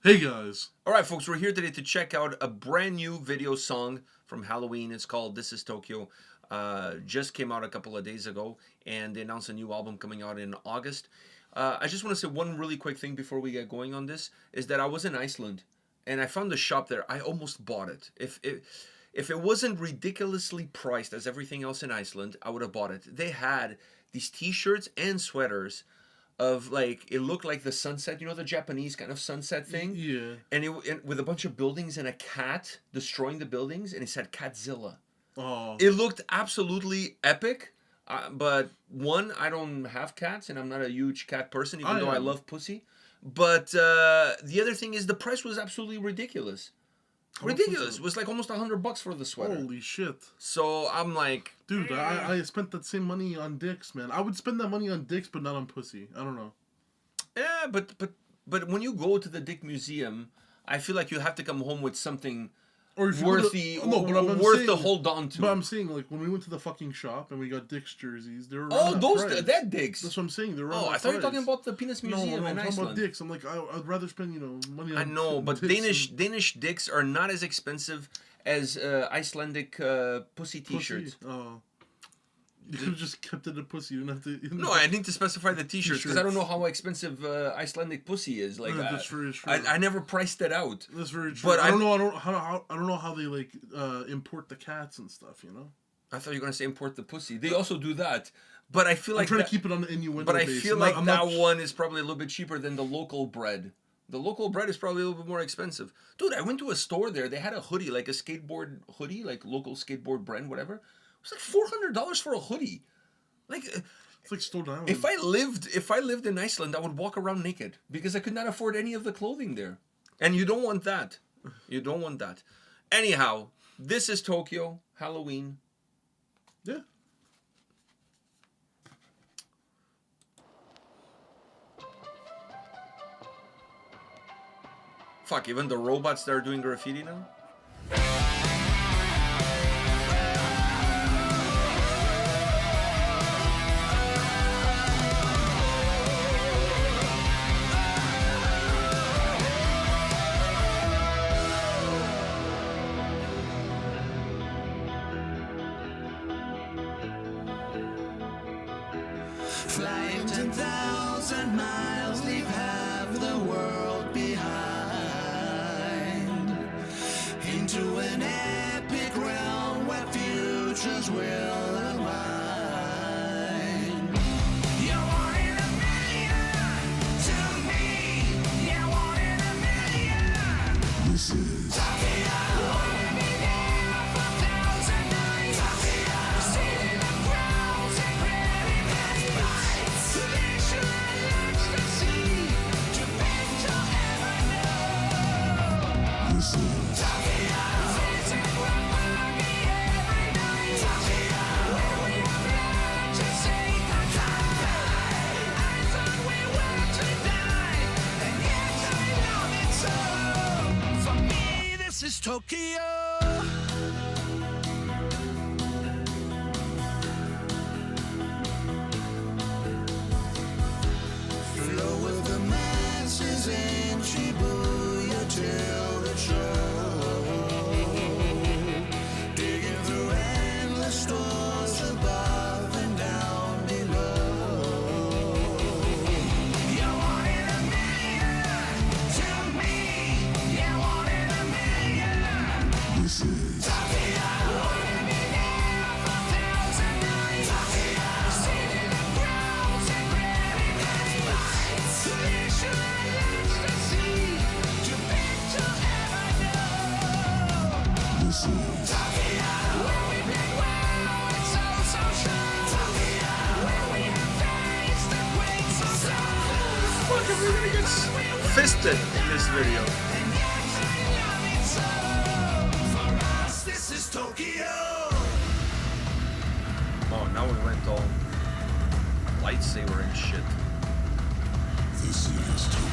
Hey guys. Alright folks, we're here today to check out a brand new video song from Helloween. It's called This Is Tokyo. Just came out a couple of days ago, and they announced a new album coming out in August. I just want to say one really quick thing before we get going on this, is that I was in Iceland, and I found a shop there. I almost bought it. If it wasn't ridiculously priced as everything else in Iceland, I would have bought it. They had these t-shirts and sweaters of, like, it looked like the sunset, you know, the Japanese kind of sunset thing? Yeah. And with a bunch of buildings and a cat destroying the buildings, and it said Catzilla. Oh. It looked absolutely epic, but one, I don't have cats, and I'm not a huge cat person, even though I love pussy. But the other thing is the price was absolutely ridiculous. Ridiculous. It was like almost $100 for the sweater. Holy shit. So I'm like, dude, I spent that same money on dicks, man. I would spend that money on dicks, but not on pussy. I don't know. Yeah, but when you go to the Dick Museum, I feel like you have to come home with something worth to hold on to. But I'm saying, like, when we went to the fucking shop and we got Dick's jerseys, they were that Dick's. That's what I'm saying. They're I thought you were talking about the Penis Museum in I'm talking about Iceland. Dick's. I'm like, I'd rather spend money on. I know, but Danish Dicks are not as expensive as Icelandic pussy T-shirts. Oh. You could have just kept it a pussy. You didn't have to. No, I need to specify the T-shirts because I don't know how expensive Icelandic pussy is. Like, that's very true. I never priced it out. That's very true. But I don't know how they like import the cats and stuff. You know. I thought you were gonna say import the pussy. They also do that, but I feel like I'm trying to keep it on the innuendo. But I feel like that one is probably a little bit cheaper than the local bread. The local bread is probably a little bit more expensive. Dude, I went to a store there. They had a hoodie, like a skateboard hoodie, like local skateboard brand, whatever. It was like $400 for a hoodie. Like, it's like Stone Island. If I lived in Iceland, I would walk around naked because I could not afford any of the clothing there. And you don't want that. You don't want that. Anyhow, This Is Tokyo, Helloween. Yeah. Fuck, even the robots that are doing graffiti now? Flying 10,000 miles, leave half the world behind. Into an epic realm where futures will unwind. You're one in a million to me. You're one in a million. This is Tokyo. This is Tokyo. Flow with the masses in Shibuya till the show. Digging through endless stores above and down below. You're one in a million to me. You're one in a million. This is Tokyo. Fuck, we're gonna get fisted in this video. This is Tokyo. Oh, now we went all lightsaber and shit. This is Tokyo.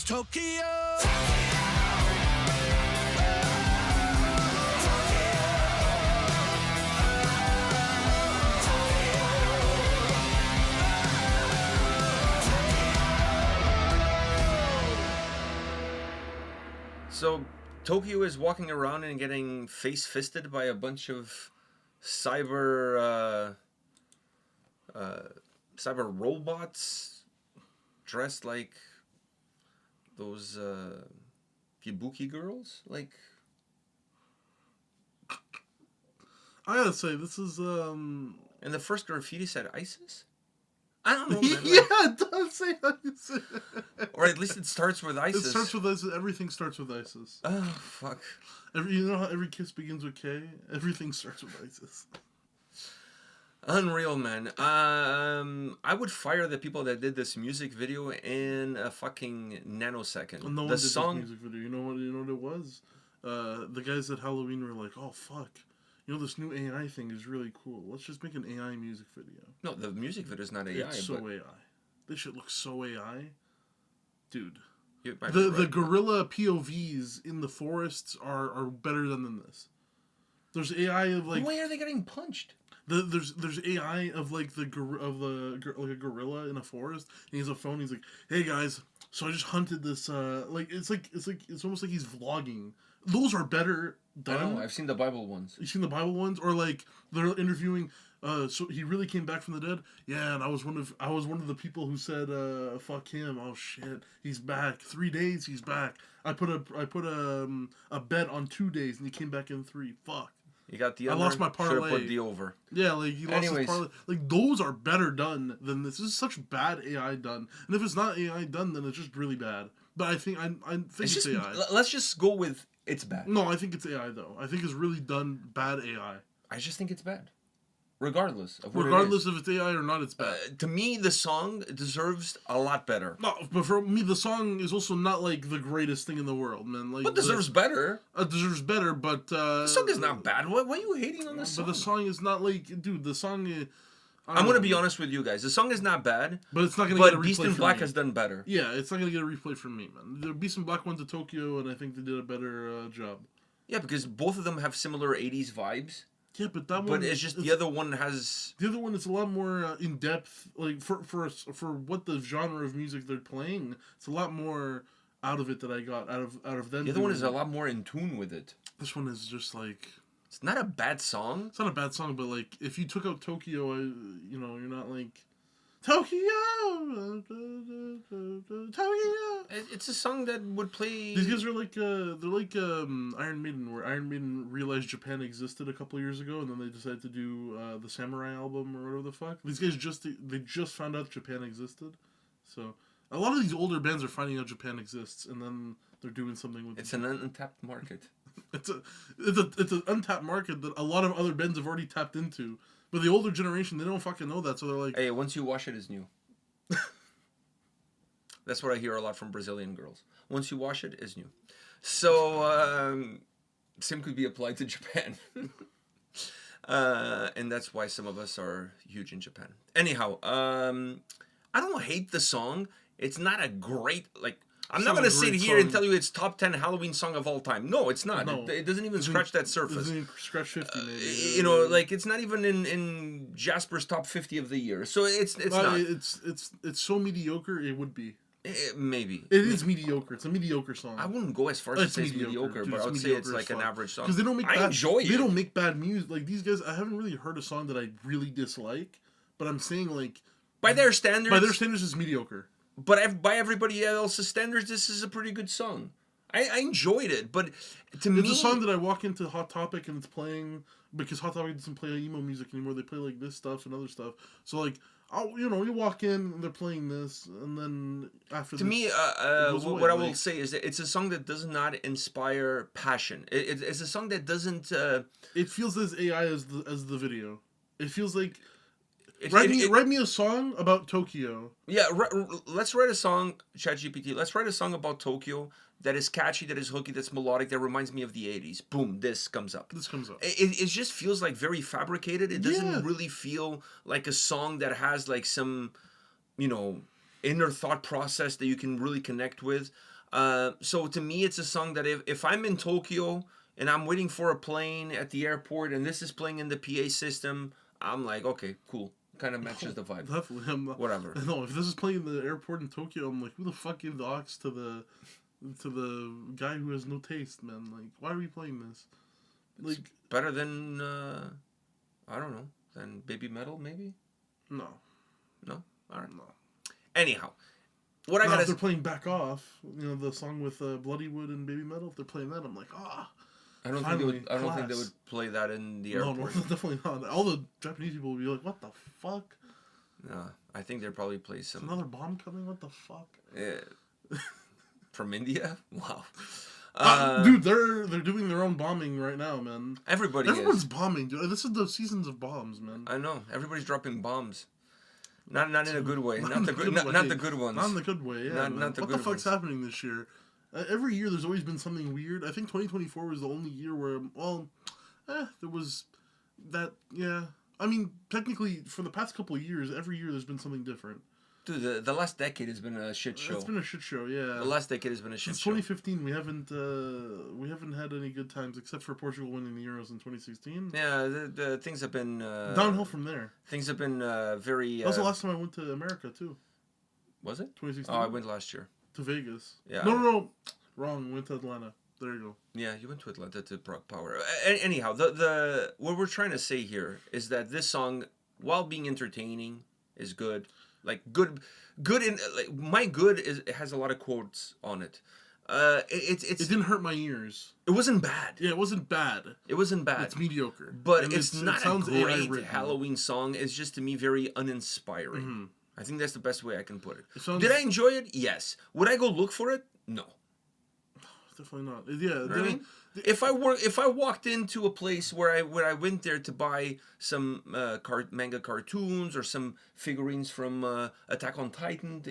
Tokyo. So Tokyo is walking around and getting face fisted by a bunch of cyber robots dressed like those Kibuki girls. Like, I gotta say, this is and the first graffiti said ISIS. I don't know, man. Like, yeah, it does say ISIS. or at least it starts with It ISIS. starts with ISIS. Everything starts with ISIS. Oh fuck. You know how every kiss begins with K? Everything starts with ISIS. Unreal, man. I would fire the people that did this music video in a fucking nanosecond. No one The did song, this music video. You know what it was? The guys at Helloween were like, "Oh fuck, you know this new AI thing is really cool. Let's just make an AI music video." no, the music video is not AI. It's so but AI. This shit looks so AI, dude. you might be The right. gorilla POVs in the forests are better than this. There's AI of like Why are they getting punched? there's AI of like like a gorilla in a forest, and he has a phone. He's like, "Hey guys, so I just hunted this it's almost like he's vlogging." Those are better I done. know. I've seen the Bible ones. You seen the Bible ones, or like they're interviewing. So he really came back from the dead. Yeah, and I was one of the people who said, "Fuck him." Oh shit, he's back. 3 days, he's back. I put a bet on 2 days, and he came back in 3. Fuck. You got the I under. lost my Should have parlay. put the over. Yeah, like he lost Anyways. his parlay. Like those are better done than this. This is such bad AI done. And if it's not AI done, then it's just really bad. But I think It's it's just, AI. let's just go with it's bad. No, I think it's AI though. I think it's really done bad AI. I just think it's bad, regardless of what Regardless it is. if it's AI or not, it's bad. To me, the song deserves a lot better. No, but for me, the song is also not like the greatest thing in the world, man. Like, But deserves better. deserves better, but The song is not bad. Why are you hating on this But song? the song is not like, dude. The song. I'm gonna be honest with you guys. The song is not bad, but it's not gonna get a but replay Beast in from Black me. has done better. Yeah, it's not gonna get a replay from me, man. The Beast in Black went to Tokyo, and I think they did a better job. Yeah, because both of them have similar 80s vibes, Yeah, but that one. but it's just the other one has... The other one is a lot more in depth. Like for what the genre of music they're playing, it's a lot more out of it that I got out of them. The other one doing is it. a lot more in tune with it. This one is just like. It's not a bad song. It's not a bad song, but like if you took out Tokyo, you're not like Tokyo. It's a song that would play... These guys are like Iron Maiden, where Iron Maiden realized Japan existed a couple years ago, and then they decided to do the Samurai album or whatever the fuck. These guys just found out Japan existed, so a lot of these older bands are finding out Japan exists, and then they're doing something with it. It's an untapped market. It's an untapped market that a lot of other bands have already tapped into. But the older generation, they don't fucking know that, so they're like, Hey, once you wash it, it's new. That's what I hear a lot from Brazilian girls. Once you wash it, it's new. So, same could be applied to Japan. And that's why some of us are huge in Japan. Anyhow, I don't hate the song. It's not a great, like... I'm not not a going to sit great here and song. tell you it's top 10 Halloween song of all time. No, it's not. No. It doesn't even scratch that It surface. doesn't even scratch 50, maybe. You know, like it's not even in Jasper's top 50 of the year. So it's Well, not. it's so mediocre. It would be. Maybe. It is mediocre. It's a mediocre song. I wouldn't go as far as to It's say it's mediocre, mediocre, dude, but it's I would say mediocre it's as like an fuck. average song. Because they don't make. I bad, enjoy They it. don't make bad music. Like these guys, I haven't really heard a song that I really dislike. But I'm saying like By their standards. by their standards, it's mediocre. But by everybody else's standards, this is a pretty good song. I enjoyed it, but to me, It's a song that I walk into Hot Topic and it's playing because Hot Topic doesn't play emo music anymore. They play like this stuff and other stuff. So like, you walk in and they're playing this, and then after to this, me, goes away, what I will like- say is that it's a song that does not inspire passion. It's a song that doesn't. it feels as AI as the video. It feels like It, write it- me a song about Tokyo. Yeah, let's write a song, ChatGPT. Let's write a song about Tokyo that is catchy, that is hooky, that's melodic, that reminds me of the 80s. Boom, this comes up. This comes up. It just feels like very fabricated. It doesn't Yeah. really feel like a song that has like some, inner thought process that you can really connect with. So to me, it's a song that if I'm in Tokyo and I'm waiting for a plane at the airport and this is playing in the PA system, I'm like, okay, cool. Kind of matches the vibe. Definitely. Whatever. No, if this is playing in the airport in Tokyo, I'm like, who the fuck gave the aux to the guy who has no taste, man? Like, why are we playing this? Like, It's better than I don't know, than Baby Metal maybe. no, No, all right. no. Anyhow, what I Now, if gotta they're playing "Back Off," the song with Bloodywood and Baby Metal. If they're playing that, I'm like, I don't finally, think they would. I don't think they class. would play that in the no, airport. definitely not. All the Japanese people would be like, "What the fuck? No, I think they'd probably play some Another bomb coming? What the fuck?" from India. Wow, Dude, they're doing their own bombing right now, man. Everyone's is. bombing, dude. This is the seasons of bombs, man. I know everybody's dropping bombs. Not in a good way. Not Not in the a good. good Not, way. not the good ones. Not in the good way, yeah. Not- man. not the what good the fuck's ones. happening this year? Every year there's always been something weird. I think 2024 was the only year where, there was that, yeah. I mean, technically, for the past couple of years, every year there's been something different. Dude, the last decade has been a shit show. It's been a shit show, yeah. The last decade has been a shit Since show. 2015, we haven't had any good times except for Portugal winning the Euros in 2016. Yeah, the things have been Downhill from there. Things have been very. That was the last time I went to America too. Was it? 2016. Oh, I went last year. to Vegas. Yeah. No, wrong. Went to Atlanta. There you go. Yeah, you went to Atlanta to Prague Power. Anyhow, the what we're trying to say here is that this song, while being entertaining, is good. Like good in like my good is it has a lot of quotes on it. It didn't hurt my ears. it wasn't bad. Yeah, it wasn't bad. It wasn't bad. It's mediocre. But And it's not it sounds a AI great written. Halloween song. It's just to me very uninspiring. Mhm. I think that's the best way I can put it. It sounds- Did I enjoy it? Yes. Would I go look for it? No. Definitely not. Yeah. You know what I then- mean? If I walked into a place where I went there to buy some manga cartoons or some figurines from Attack on Titan,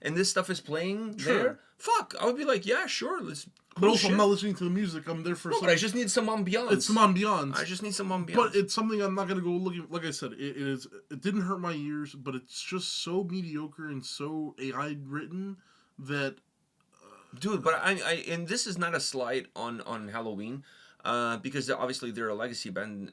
and this stuff is playing Sure. there, fuck, I would be like, yeah, sure, let's. But also, I'm not listening to the music. I'm there for No, some. but I just need some ambiance. It's some ambiance. I just need some ambiance. But it's something I'm not gonna go looking. Like I said, it is. It didn't hurt my ears, but it's just so mediocre and so AI written that. Dude, but I and this is not a slight on Halloween, because obviously they're a legacy band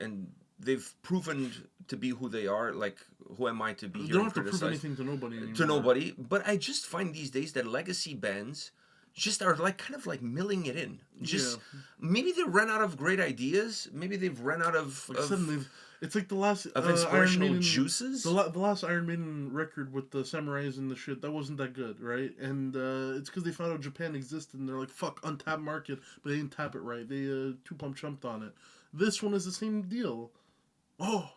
and they've proven to be who they are. Like, who am I to be You here don't and have to prove criticize? anything to nobody anymore. To nobody. But I just find these days that legacy bands just are like kind of like milling it in. Just maybe they ran out of great ideas. Maybe they've run out of Like suddenly, it's like the last of Iron inspirational Maiden, juices. The last Iron Maiden record with the samurais and the shit, that wasn't that good, right? And it's because they found out Japan existed and they're like, fuck, untapped market, but they didn't tap it right. They two-pump chumped on it. This one is the same deal. Oh,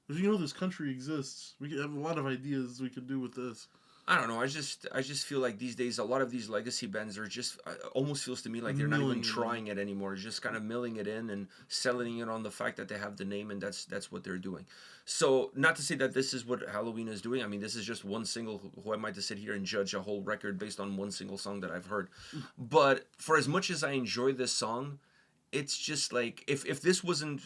if you know this country exists, we could have a lot of ideas we could do with this. I don't know. I just feel like these days a lot of these legacy bands are just almost feels to me like they're not Milling even it in. trying it anymore. Just kind of milling it in and selling it on the fact that they have the name and that's what they're doing. So not to say that this is what Helloween is doing. I mean, this is just one single. Who am I to sit here and judge a whole record based on one single song that I've heard? But for as much as I enjoy this song, it's just like if this wasn't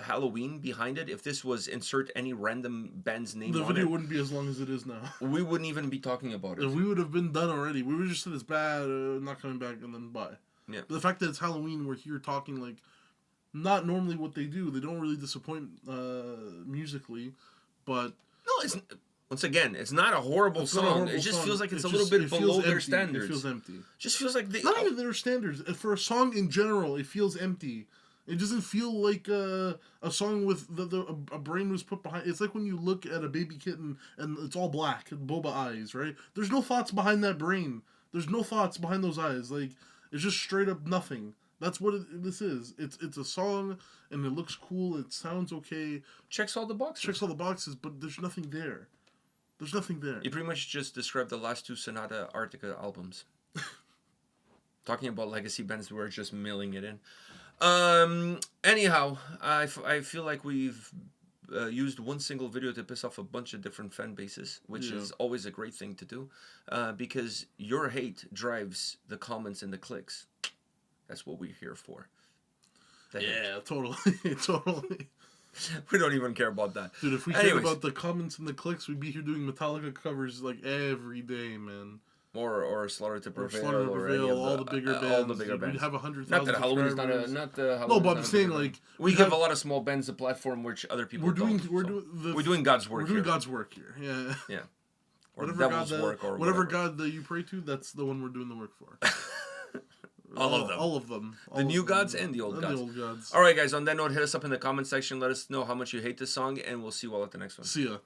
Halloween behind it, if this was insert any random band's name The on video it, wouldn't be as long as it is now. we wouldn't even be talking about it. If we would have been done already. We would just said it's bad, not coming back, and then bye. Yeah. But the fact that it's Halloween, we're here talking like not normally what they do. They don't really disappoint musically, but No, it's once again, it's not a horrible it's song. not a horrible It just song. feels like it's a Just- little bit it feels below their empty. standards. It feels empty. Just feels like they. Not even their standards. For a song in general, it feels empty. It doesn't feel like a song with a brain was put behind. It's like when you look at a baby kitten and it's all black, boba eyes, right? There's no thoughts behind that brain. There's no thoughts behind those eyes. Like, it's just straight up nothing. That's what this is. It's a song and it looks cool. It sounds okay. Checks all the boxes. Checks all the boxes, but there's nothing there. There's nothing there. You pretty much just described the last two Sonata Arctica albums. Talking about legacy bands, we're just milling it in. Anyhow, I feel like we've used one single video to piss off a bunch of different fan bases, which Yeah. is always a great thing to do, because your hate drives the comments and the clicks. That's what we're here for. The hate. Yeah, totally. Totally. We don't even care about that. Dude, if we cared Anyways. about the comments and the clicks, we'd be here doing Metallica covers like every day, man. or Slaughter to or Prevail, Slaughter to or any Prevail, of all the bigger bands. all the bigger We'd bands. have 100,000 Not that Halloween is not a subscribers. not No, but I'm saying like we we'd give have- a lot of small bands a platform which other people we're doing don't. we're so. doing We're doing God's work We're doing here. God's work here. Yeah. Yeah. Or Whatever devil's God work, or whatever whatever. God that you pray to, that's the one we're doing the work for. All of them. All of them. The new gods and the old gods. The old gods. All right, guys. On that note, hit us up in the comment section. Let us know how much you hate this song, and we'll see you all at the next one. See ya.